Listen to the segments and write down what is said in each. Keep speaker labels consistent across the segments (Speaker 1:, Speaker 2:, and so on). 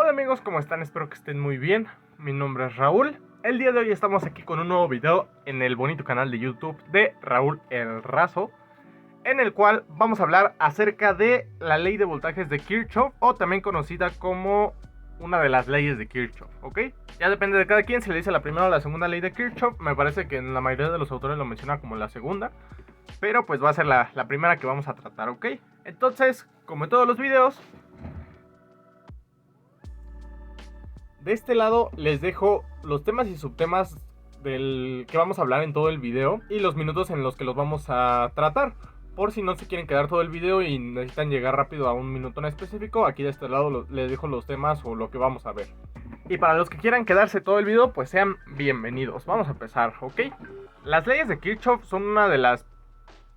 Speaker 1: Hola amigos, ¿cómo están? Espero que estén muy bien. Mi nombre es Raúl. El día de hoy estamos aquí con un nuevo video en el bonito canal de YouTube de Raúl el Razo, en el cual vamos a hablar acerca de la ley de voltajes de Kirchhoff, o también conocida como una de las leyes de Kirchhoff, ¿ok? Ya depende de cada quien si le dice la primera o la segunda ley de Kirchhoff. Me parece que en la mayoría de los autores lo menciona como la segunda, pero pues va a ser la primera que vamos a tratar, ¿ok? Entonces, como en todos los videos, de este lado les dejo los temas y subtemas del que vamos a hablar en todo el video y los minutos en los que los vamos a tratar. Por si no se quieren quedar todo el video y necesitan llegar rápido a un minuto en específico, aquí de este lado les dejo los temas o lo que vamos a ver. Y para los que quieran quedarse todo el video, pues sean bienvenidos. Vamos a empezar, ¿ok? Las leyes de Kirchhoff son una de las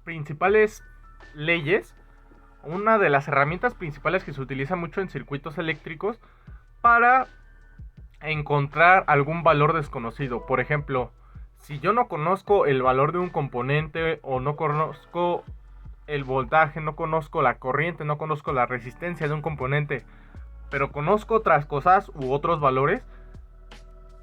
Speaker 1: principales leyes, una de las herramientas principales que se utiliza mucho en circuitos eléctricos para encontrar algún valor desconocido. Por ejemplo, si yo no conozco el valor de un componente, o no conozco el voltaje, no conozco la corriente, no conozco la resistencia de un componente, pero conozco otras cosas u otros valores,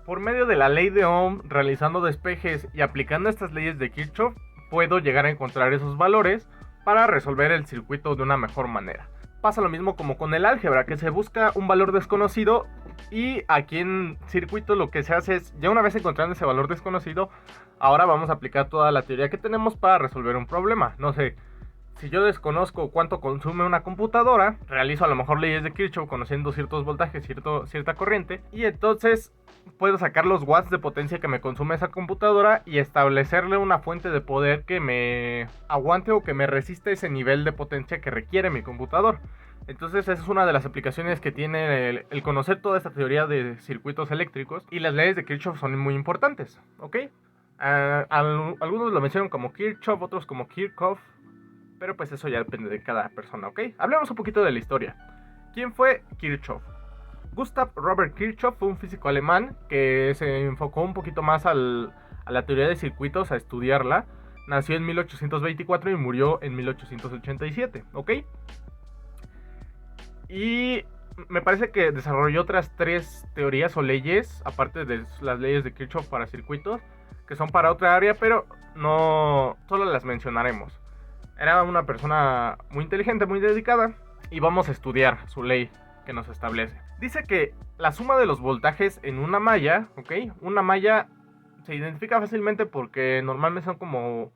Speaker 1: por medio de la ley de Ohm, realizando despejes y aplicando estas leyes de Kirchhoff, puedo llegar a encontrar esos valores para resolver el circuito de una mejor manera. Pasa lo mismo como con el álgebra, que se busca un valor desconocido, y aquí en circuito lo que se hace es, ya una vez encontrando ese valor desconocido, ahora vamos a aplicar toda la teoría que tenemos para resolver un problema. No sé, si yo desconozco cuánto consume una computadora, realizo a lo mejor leyes de Kirchhoff conociendo ciertos voltajes, cierta corriente, y entonces puedo sacar los watts de potencia que me consume esa computadora y establecerle una fuente de poder que me aguante o que me resista ese nivel de potencia que requiere mi computador. Entonces esa es una de las aplicaciones que tiene el conocer toda esta teoría de circuitos eléctricos, y las leyes de Kirchhoff son muy importantes, ¿ok? Algunos lo mencionan como Kirchhoff, otros como Kirchhoff, pero pues eso ya depende de cada persona, ¿ok? Hablemos un poquito de la historia. ¿Quién fue Kirchhoff? Gustav Robert Kirchhoff fue un físico alemán que se enfocó un poquito más a la teoría de circuitos, a estudiarla. Nació en 1824 y murió en 1887, ¿ok? Y me parece que desarrolló otras 3 teorías o leyes, aparte de las leyes de Kirchhoff para circuitos, que son para otra área, pero no solo las mencionaremos. Era una persona muy inteligente, muy dedicada, y vamos a estudiar su ley que nos establece. Dice que la suma de los voltajes en una malla, ¿ok? Una malla se identifica fácilmente porque normalmente son como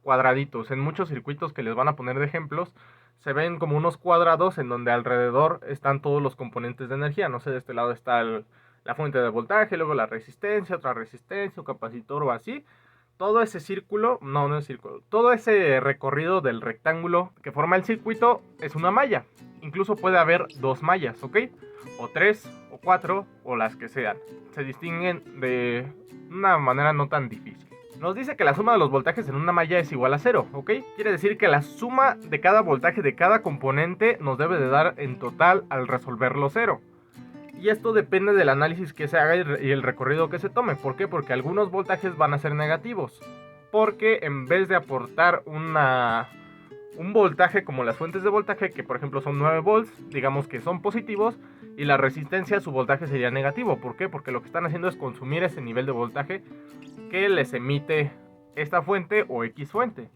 Speaker 1: cuadraditos. En muchos circuitos que les van a poner de ejemplos, se ven como unos cuadrados en donde alrededor están todos los componentes de energía. No sé, de este lado está la fuente de voltaje, luego la resistencia, otra resistencia, un capacitor o así. Todo ese círculo, no es círculo, todo ese recorrido del rectángulo que forma el circuito es una malla. Incluso puede haber 2 mallas, ¿ok? O 3, o 4, o las que sean. Se distinguen de una manera no tan difícil. Nos dice que la suma de los voltajes en una malla es igual a 0, ¿ok? Quiere decir que la suma de cada voltaje de cada componente nos debe de dar en total al resolverlo 0. Y esto depende del análisis que se haga y el recorrido que se tome. ¿Por qué? Porque algunos voltajes van a ser negativos. Porque en vez de aportar un voltaje como las fuentes de voltaje, que por ejemplo son 9 volts, digamos que son positivos, y la resistencia, su voltaje sería negativo. ¿Por qué? Porque lo que están haciendo es consumir ese nivel de voltaje que les emite esta fuente o X fuente.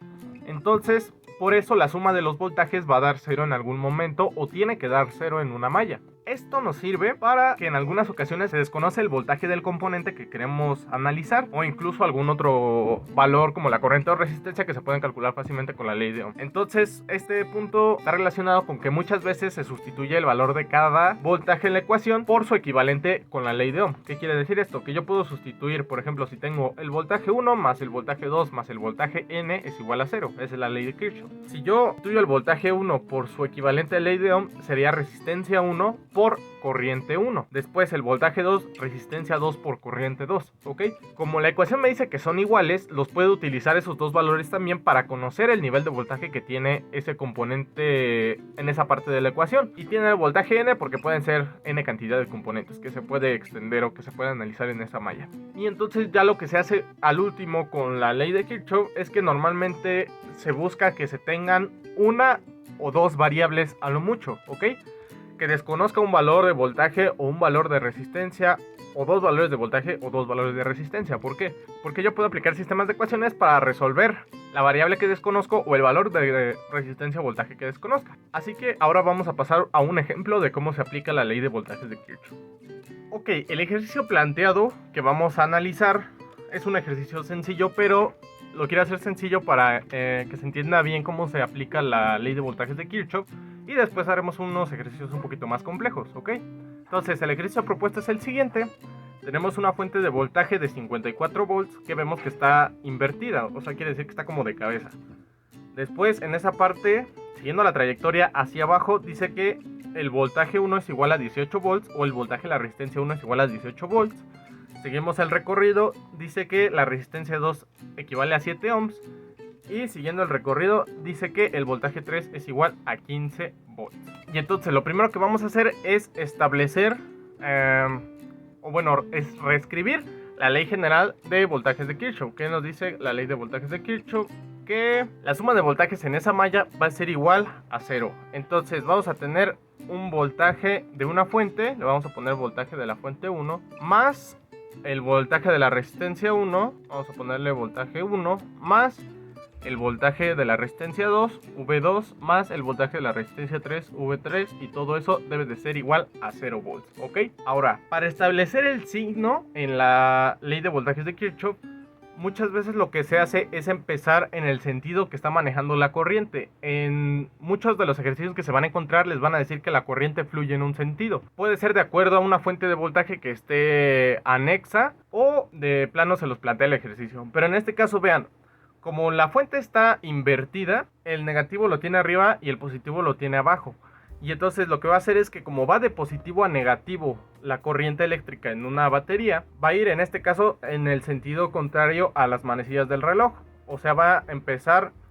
Speaker 1: Entonces, por eso la suma de los voltajes va a dar 0 en algún momento, o tiene que dar 0 en una malla. Esto nos sirve para que en algunas ocasiones se desconoce el voltaje del componente que queremos analizar, o incluso algún otro valor como la corriente o resistencia que se pueden calcular fácilmente con la ley de Ohm. Entonces este punto está relacionado con que muchas veces se sustituye el valor de cada voltaje en la ecuación por su equivalente con la ley de Ohm. ¿Qué quiere decir esto? Que yo puedo sustituir, por ejemplo, si tengo el voltaje 1 más el voltaje 2 más el voltaje n es igual a 0. Esa es la ley de Kirchhoff. Si yo sustituyo el voltaje 1 por su equivalente a ley de Ohm, sería resistencia 1 por corriente 1. Después el voltaje 2, resistencia 2 por corriente 2, ¿ok? Como la ecuación me dice que son iguales, los puedo utilizar esos dos valores también para conocer el nivel de voltaje que tiene ese componente en esa parte de la ecuación. Y tiene el voltaje n porque pueden ser n cantidad de componentes que se puede extender o que se puede analizar en esa malla. Y entonces ya lo que se hace al último con la ley de Kirchhoff es que normalmente se busca que se tengan una o dos variables a lo mucho, ¿ok? que desconozca un valor de voltaje o un valor de resistencia, o dos valores de voltaje o dos valores de resistencia. ¿Por qué? Porque yo puedo aplicar sistemas de ecuaciones para resolver la variable que desconozco o el valor de resistencia o voltaje que desconozca. Así que ahora vamos a pasar a un ejemplo de cómo se aplica la ley de voltajes de Kirchhoff. Ok, el ejercicio planteado que vamos a analizar es un ejercicio sencillo, pero lo quiero hacer sencillo para que se entienda bien cómo se aplica la ley de voltajes de Kirchhoff, y después haremos unos ejercicios un poquito más complejos, ¿ok? Entonces, el ejercicio propuesto es el siguiente. Tenemos una fuente de voltaje de 54 volts que vemos que está invertida, o sea, quiere decir que está como de cabeza. Después, en esa parte, siguiendo la trayectoria hacia abajo, dice que el voltaje 1 es igual a 18 volts o el voltaje de la resistencia 1 es igual a 18 volts. Seguimos el recorrido, dice que la resistencia 2 equivale a 7 ohms. Y siguiendo el recorrido, dice que el voltaje 3 es igual a 15 volts. Y entonces lo primero que vamos a hacer es establecer, es reescribir la ley general de voltajes de Kirchhoff. ¿Qué nos dice la ley de voltajes de Kirchhoff? Que la suma de voltajes en esa malla va a ser igual a 0. Entonces vamos a tener un voltaje de una fuente, le vamos a poner voltaje de la fuente 1, más el voltaje de la resistencia 1, vamos a ponerle voltaje 1, más el voltaje de la resistencia 2, V2, más el voltaje de la resistencia 3, V3, y todo eso debe de ser igual a 0 volts, ¿ok? Ahora, para establecer el signo en la ley de voltajes de Kirchhoff, muchas veces lo que se hace es empezar en el sentido que está manejando la corriente. En muchos de los ejercicios que se van a encontrar les van a decir que la corriente fluye en un sentido. Puede ser de acuerdo a una fuente de voltaje que esté anexa, o de plano se los plantea el ejercicio. Pero en este caso, vean, como la fuente está invertida, el negativo lo tiene arriba y el positivo lo tiene abajo. Y entonces lo que va a hacer es que, como va de positivo a negativo la corriente eléctrica en una batería, va a ir en este caso en el sentido contrario a las manecillas del reloj. O sea, va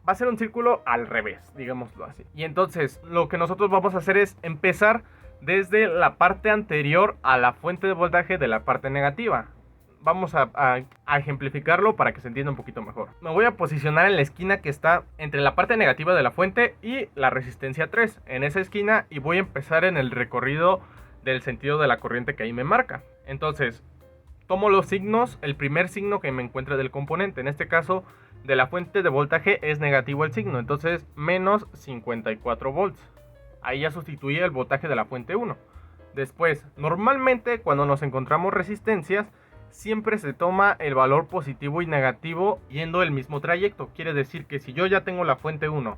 Speaker 1: a ser un círculo al revés, digámoslo así. Y entonces lo que nosotros vamos a hacer es empezar desde la parte anterior a la fuente de voltaje de la parte negativa. Vamos a ejemplificarlo para que se entienda un poquito mejor. Me voy a posicionar en la esquina que está entre la parte negativa de la fuente y la resistencia 3. En esa esquina, y voy a empezar en el recorrido del sentido de la corriente que ahí me marca. Entonces, tomo los signos. El primer signo que me encuentre del componente, en este caso de la fuente de voltaje, es negativo el signo. Entonces, menos 54 volts. Ahí ya sustituí el voltaje de la fuente 1. Después, normalmente cuando nos encontramos resistencias, siempre se toma el valor positivo y negativo yendo el mismo trayecto. Quiere decir que si yo ya tengo la fuente 1,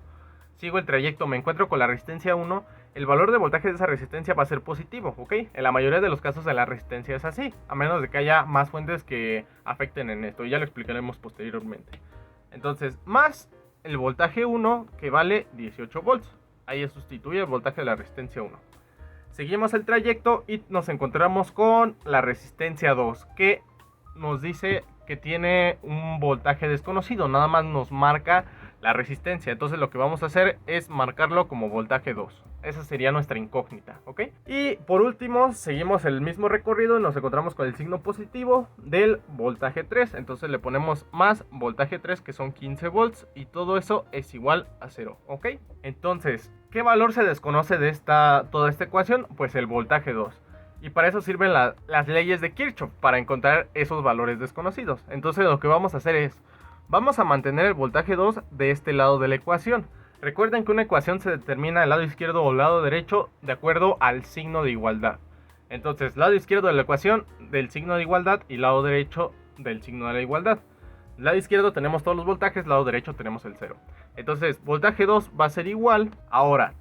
Speaker 1: sigo el trayecto, me encuentro con la resistencia 1, el valor de voltaje de esa resistencia va a ser positivo, ¿ok? En la mayoría de los casos de la resistencia es así, a menos de que haya más fuentes que afecten en esto, y ya lo explicaremos posteriormente. Entonces, más el voltaje 1, que vale 18 volts. Ahí sustituye el voltaje de la resistencia 1. Seguimos el trayecto y nos encontramos con la resistencia 2, que nos dice que tiene un voltaje desconocido, nada más nos marca la resistencia. Entonces lo que vamos a hacer es marcarlo como voltaje 2. Esa sería nuestra incógnita, ¿ok? Y por último, seguimos el mismo recorrido y nos encontramos con el signo positivo del voltaje 3. Entonces le ponemos más voltaje 3, que son 15 volts, y todo eso es igual a 0, ¿ok? Entonces, ¿qué valor se desconoce de toda esta ecuación? Pues el voltaje 2. Y para eso sirven las leyes de Kirchhoff, para encontrar esos valores desconocidos. Entonces lo que vamos a hacer es, vamos a mantener el voltaje 2 de este lado de la ecuación. Recuerden que una ecuación se determina del lado izquierdo o lado derecho de acuerdo al signo de igualdad. Entonces, lado izquierdo de la ecuación del signo de igualdad y lado derecho del signo de la igualdad. Lado izquierdo tenemos todos los voltajes, lado derecho tenemos el 0. Entonces, voltaje 2 va a ser igual. Ahora,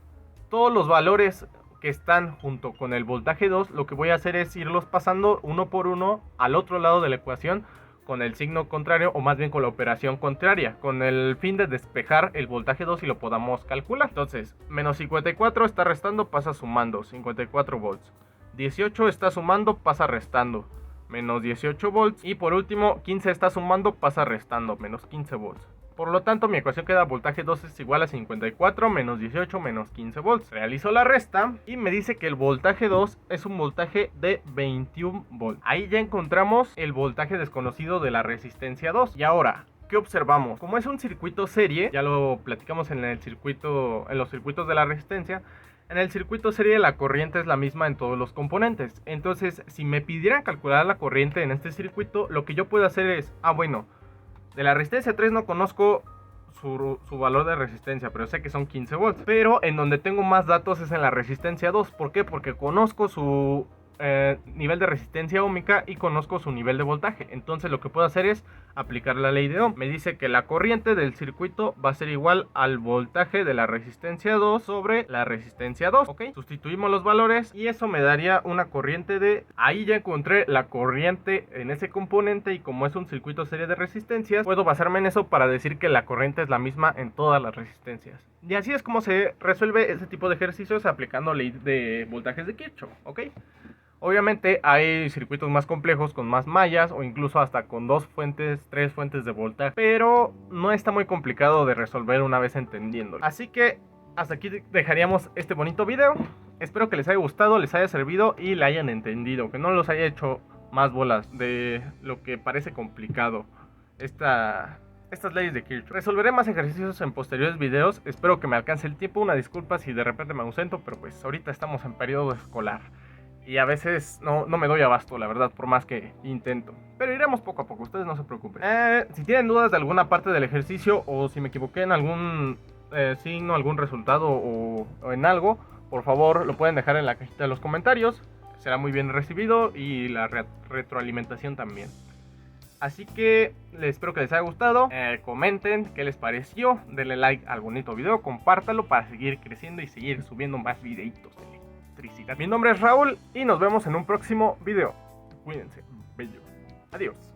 Speaker 1: todos los valores que están junto con el voltaje 2, lo que voy a hacer es irlos pasando uno por uno al otro lado de la ecuación con el signo contrario, o más bien con la operación contraria, con el fin de despejar el voltaje 2 y lo podamos calcular. Entonces, menos 54 está restando, pasa sumando, 54 volts. 18 está sumando, pasa restando, menos 18 volts. Y por último, 15 está sumando, pasa restando, menos 15 volts. Por lo tanto, mi ecuación queda voltaje 2 es igual a 54 menos 18 menos 15 volts. Realizo la resta y me dice que el voltaje 2 es un voltaje de 21 volts. Ahí ya encontramos el voltaje desconocido de la resistencia 2. Y ahora, ¿qué observamos? Como es un circuito serie, ya lo platicamos en los circuitos de la resistencia. En el circuito serie la corriente es la misma en todos los componentes. Entonces, si me pidieran calcular la corriente en este circuito, lo que yo puedo hacer es, bueno, de la resistencia 3 no conozco su valor de resistencia, pero sé que son 15 volts. Pero en donde tengo más datos es en la resistencia 2. ¿Por qué? Porque conozco su nivel de resistencia ohmica y conozco su nivel de voltaje. Entonces lo que puedo hacer es aplicar la ley de Ohm. Me dice que la corriente del circuito va a ser igual al voltaje de la resistencia 2 sobre la resistencia 2. ¿Ok? Sustituimos los valores y eso me daría una corriente de... Ahí ya encontré la corriente en ese componente, y como es un circuito serie de resistencias, puedo basarme en eso para decir que la corriente es la misma en todas las resistencias. Y así es como se resuelve este tipo de ejercicios aplicando ley de voltajes de Kirchhoff. ¿Ok? Obviamente hay circuitos más complejos con más mallas o incluso hasta con 2 fuentes, 3 fuentes de voltaje, pero no está muy complicado de resolver una vez entendiéndolo. Así que hasta aquí dejaríamos este bonito video. Espero que les haya gustado, les haya servido y le hayan entendido, que no los haya hecho más bolas de lo que parece complicado estas leyes de Kirchhoff. Resolveré más ejercicios en posteriores videos. Espero que me alcance el tiempo. Una disculpa si de repente me ausento, pero pues ahorita estamos en periodo escolar y a veces no me doy abasto, la verdad, por más que intento. Pero iremos poco a poco, ustedes no se preocupen. Si tienen dudas de alguna parte del ejercicio, o si me equivoqué en algún signo, algún resultado o en algo, por favor lo pueden dejar en la cajita de los comentarios. Será muy bien recibido y la retroalimentación también. Así que espero que les haya gustado. Comenten qué les pareció. Denle like al bonito video. Compártalo para seguir creciendo y seguir subiendo más videitos de electricidad. Mi nombre es Raúl y nos vemos en un próximo video. Cuídense, bello. Adiós.